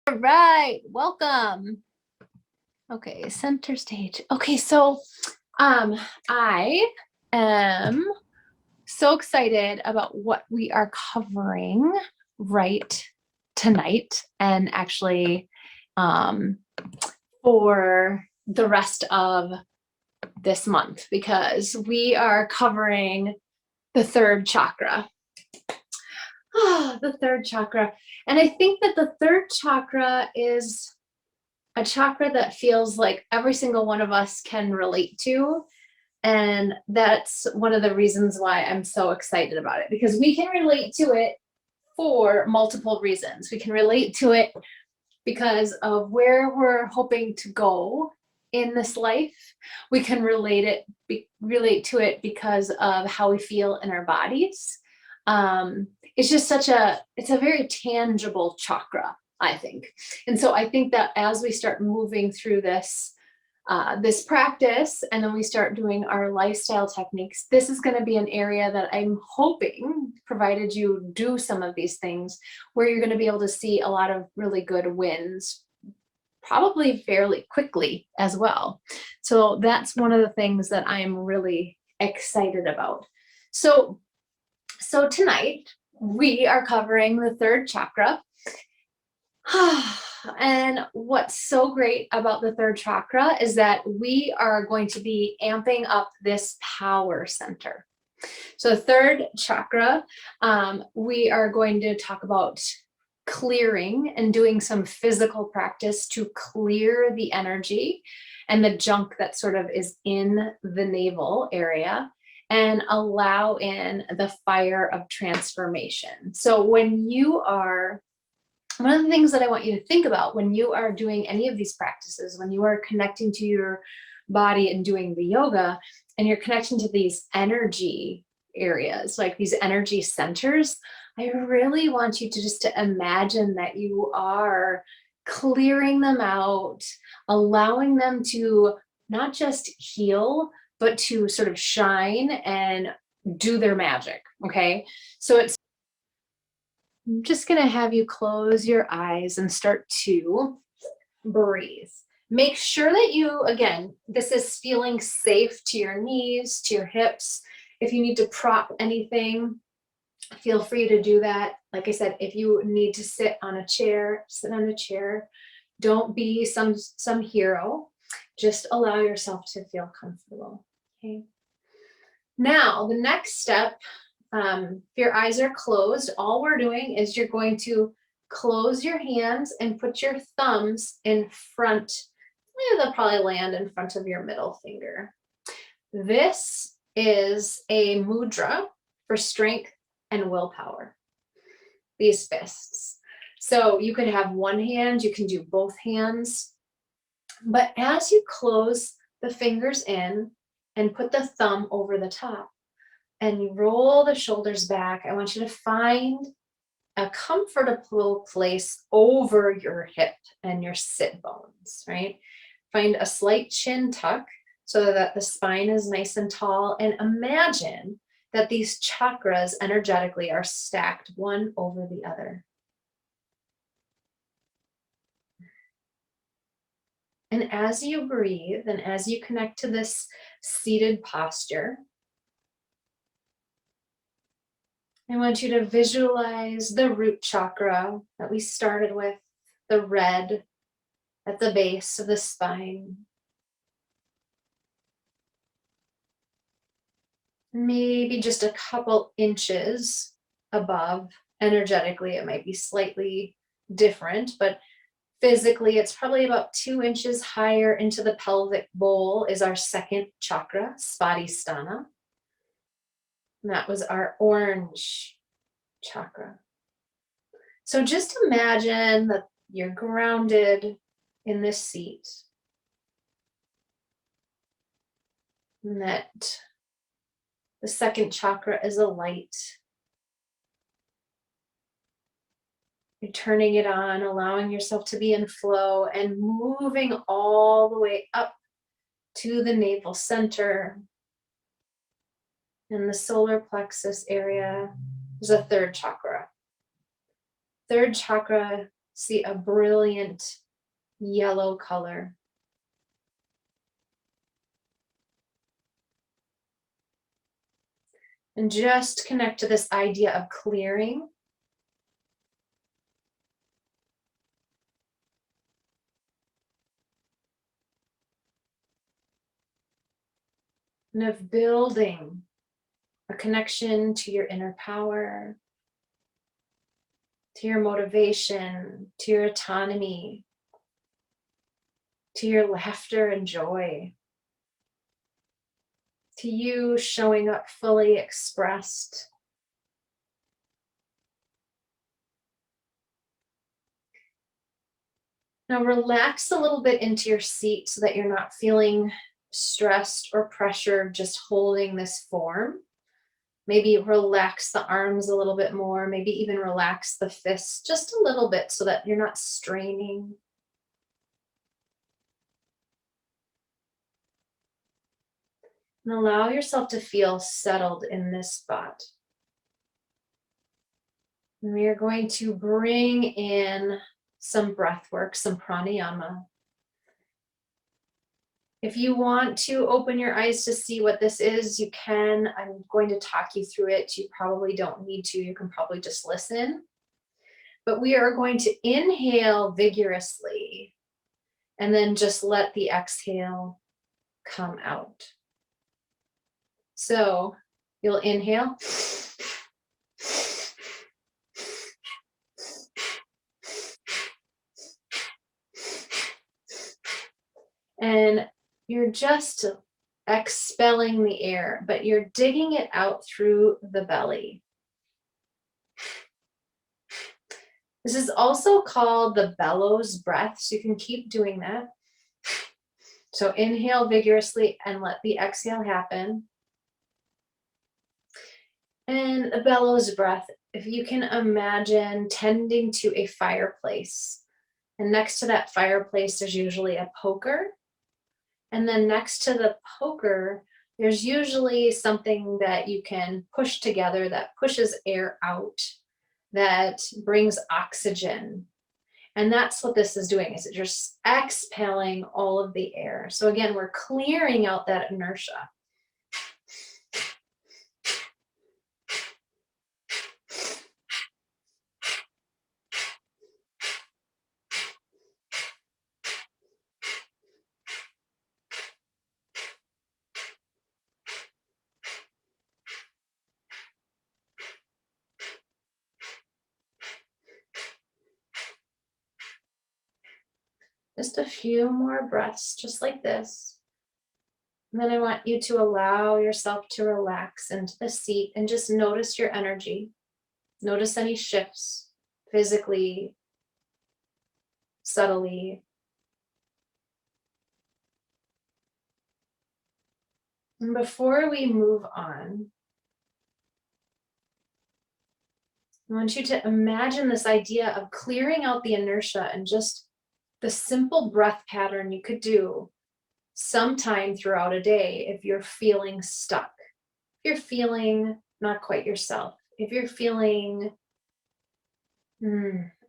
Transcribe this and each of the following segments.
All right, welcome. Okay, center stage. Okay, so I am so excited about what we are covering right tonight and actually for the rest of this month, because we are covering the third chakra. The third chakra. And I think that the third chakra is a chakra that feels like every single one of us can relate to. And that's one of the reasons why I'm so excited about it, because we can relate to it for multiple reasons. We can relate to it because of where we're hoping to go in this life. We can relate to it because of how we feel in our bodies. It's just it's a very tangible chakra, I think. And so I think that as we start moving through this practice, and then we start doing our lifestyle techniques, this is going to be an area that I'm hoping, provided you do some of these things, where you're going to be able to see a lot of really good wins, probably fairly quickly as well. So that's one of the things that I'm really excited about. So tonight we are covering the third chakra. And what's so great about the third chakra is that we are going to be amping up this power center. So third chakra, we are going to talk about clearing and doing some physical practice to clear the energy and the junk that sort of is in the navel area, and allow in the fire of transformation. So one of the things that I want you to think about when you are doing any of these practices, when you are connecting to your body and doing the yoga, and you're connecting to these energy areas, like these energy centers, I really want you to just imagine that you are clearing them out, allowing them to not just heal, but to sort of shine and do their magic. Okay. So I'm just going to have you close your eyes and start to breathe. Make sure that you, again, this is feeling safe to your knees, to your hips. If you need to prop anything, feel free to do that. Like I said, if you need to sit on a chair, sit on a chair. Don't be some hero. Just allow yourself to feel comfortable. Okay. Now, the next step, if your eyes are closed, all we're doing is you're going to close your hands and put your thumbs in front. They'll probably land in front of your middle finger. This is a mudra for strength and willpower, these fists. So you could have one hand, you can do both hands. But as you close the fingers in and put the thumb over the top, and you roll the shoulders back, I want you to find a comfortable place over your hip and your sit bones, right? Find a slight chin tuck so that the spine is nice and tall, and imagine that these chakras energetically are stacked one over the other. And as you breathe and as you connect to this seated posture, I want you to visualize the root chakra that we started with, the red at the base of the spine. Maybe just a couple inches above. Energetically, it might be slightly different, but physically, it's probably about 2 inches higher into the pelvic bowl is our second chakra, Svadhisthana. And that was our orange chakra. So just imagine that you're grounded in this seat, and that the second chakra is a light. You're turning it on, allowing yourself to be in flow and moving all the way up to the navel center. In the solar plexus area is a third chakra. Third chakra see a brilliant yellow color. And just connect to this idea of clearing. And of building a connection to your inner power, to your motivation, to your autonomy, to your laughter and joy, to you showing up fully expressed. Now relax a little bit into your seat so that you're not feeling stressed or pressured just holding this form. Maybe relax the arms a little bit more, maybe even relax the fists just a little bit so that you're not straining. And allow yourself to feel settled in this spot. And we are going to bring in some breath work, some pranayama. If you want to open your eyes to see what this is, you can. I'm going to talk you through it. You probably don't need to. You can probably just listen. But we are going to inhale vigorously and then just let the exhale come out. So you'll inhale. And you're just expelling the air, but you're digging it out through the belly. This is also called the bellows breath, so you can keep doing that. So inhale vigorously and let the exhale happen. And the bellows breath, if you can imagine tending to a fireplace, and next to that fireplace, there's usually a poker. And then next to the poker, there's usually something that you can push together that pushes air out, that brings oxygen. And that's what this is doing, is it just exhaling all of the air. So again, we're clearing out that inertia. Just a few more breaths, just like this. And then I want you to allow yourself to relax into the seat and just notice your energy. Notice any shifts physically, subtly. And before we move on, I want you to imagine this idea of clearing out the inertia and just the simple breath pattern you could do sometime throughout a day if you're feeling stuck, if you're feeling not quite yourself, if you're feeling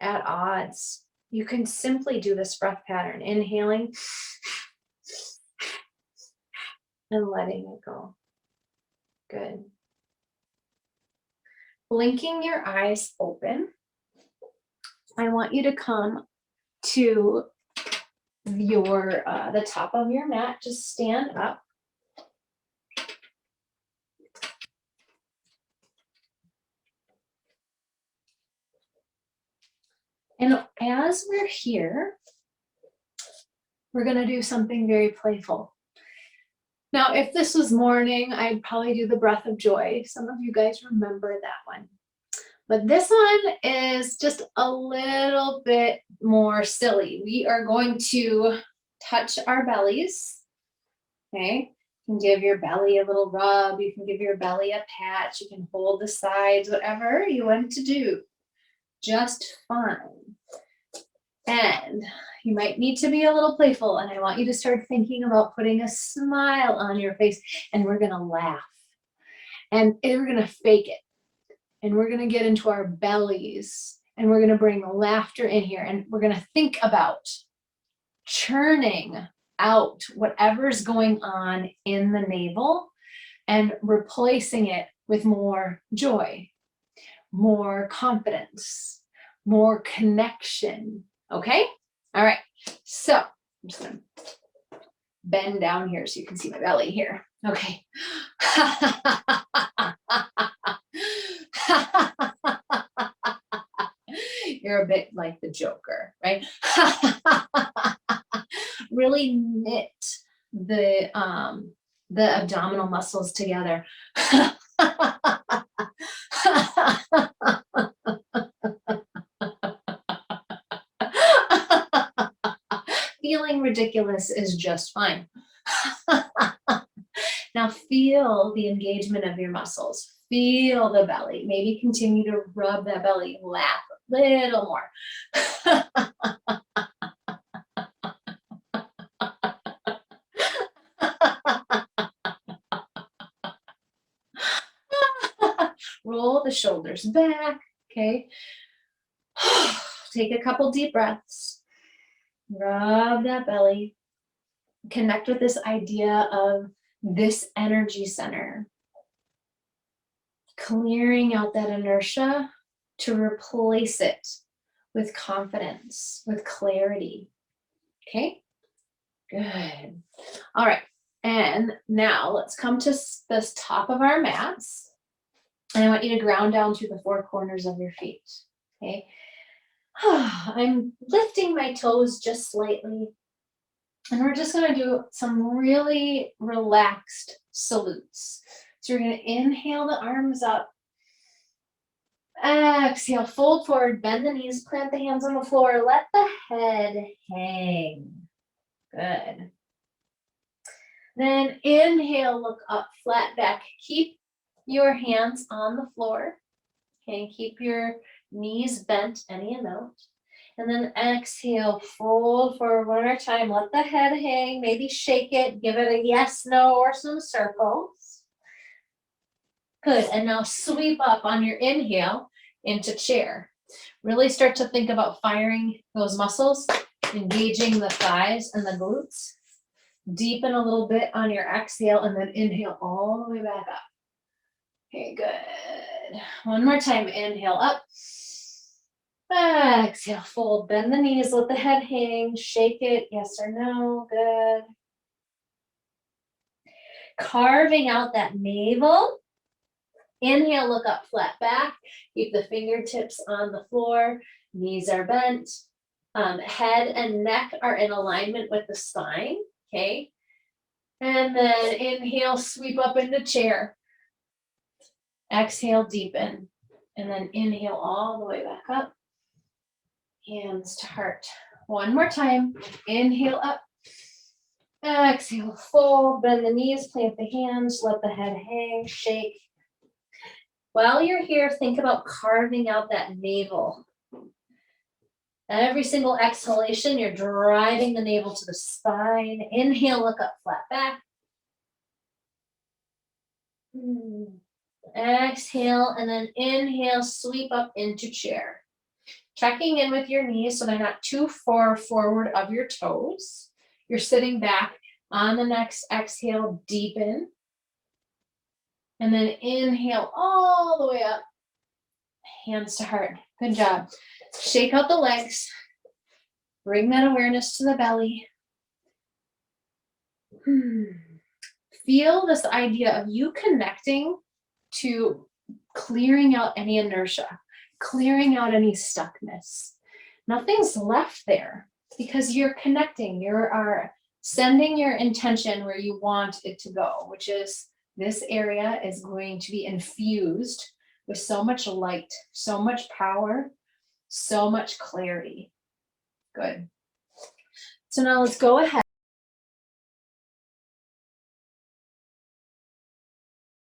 at odds, you can simply do this breath pattern, inhaling and letting it go. Good. Blinking your eyes open, I want you to come to your the top of your mat. Just stand up. And as we're here, we're going to do something very playful. Now, if this was morning, I'd probably do the breath of joy. Some of you guys remember that one. But this one is just a little bit more silly. We are going to touch our bellies. Okay, you can give your belly a little rub. You can give your belly a pat. You can hold the sides, whatever you want to do. Just fine. And you might need to be a little playful, and I want you to start thinking about putting a smile on your face, and we're gonna laugh. And we're gonna fake it. And we're gonna get into our bellies, And we're going to bring laughter in here, and we're going to think about churning out whatever's going on in the navel and replacing it with more joy, more confidence, more connection. Okay? All right. So I'm just going to bend down here so you can see my belly here. Okay. You're a bit like the Joker, right? Really knit the abdominal muscles together. Feeling ridiculous is just fine. Now feel the engagement of your muscles. Feel the belly. Maybe continue to rub that belly, laugh a little more. Roll the shoulders back, okay? Take a couple deep breaths. Rub that belly. Connect with this idea of this energy center. Clearing out that inertia to replace it with confidence, with clarity. Okay? Good. All right. And now let's come to this top of our mats. And I want you to ground down through the four corners of your feet. Okay? I'm lifting my toes just slightly. And we're just going to do some really relaxed salutes. So you're going to inhale the arms up. Exhale, fold forward, bend the knees, plant the hands on the floor. Let the head hang. Good. Then inhale, look up, flat back. Keep your hands on the floor. Okay, keep your knees bent any amount. And then exhale, fold forward one more time. Let the head hang, maybe shake it, give it a yes, no, or some circles. Good, and now sweep up on your inhale into chair. Really start to think about firing those muscles, engaging the thighs and the glutes. Deepen a little bit on your exhale and then inhale all the way back up. Okay, good. One more time, inhale up. Exhale, fold, bend the knees, let the head hang, shake it, yes or no, good. Carving out that navel. Inhale, look up, flat back. Keep the fingertips on the floor, knees are bent. Head and neck are in alignment with the spine, okay? And then inhale, sweep up into chair. Exhale, deepen. And then inhale all the way back up. Hands to heart. One more time. Inhale up. Exhale, fold, bend the knees, plant the hands, let the head hang, shake. While you're here, think about carving out that navel. Every single exhalation, you're driving the navel to the spine. Inhale, look up, flat back. Exhale, and then inhale, sweep up into chair. Checking in with your knees so they're not too far forward of your toes. You're sitting back. On the next exhale, deepen. And then inhale all the way up. Hands to heart. Good job. Shake out the legs. Bring that awareness to the belly. Feel this idea of you connecting to clearing out any inertia, clearing out any stuckness. Nothing's left there because you're connecting. You are sending your intention where you want it to go, which is this area is going to be infused with so much light, so much power, so much clarity. Good. So now let's go ahead.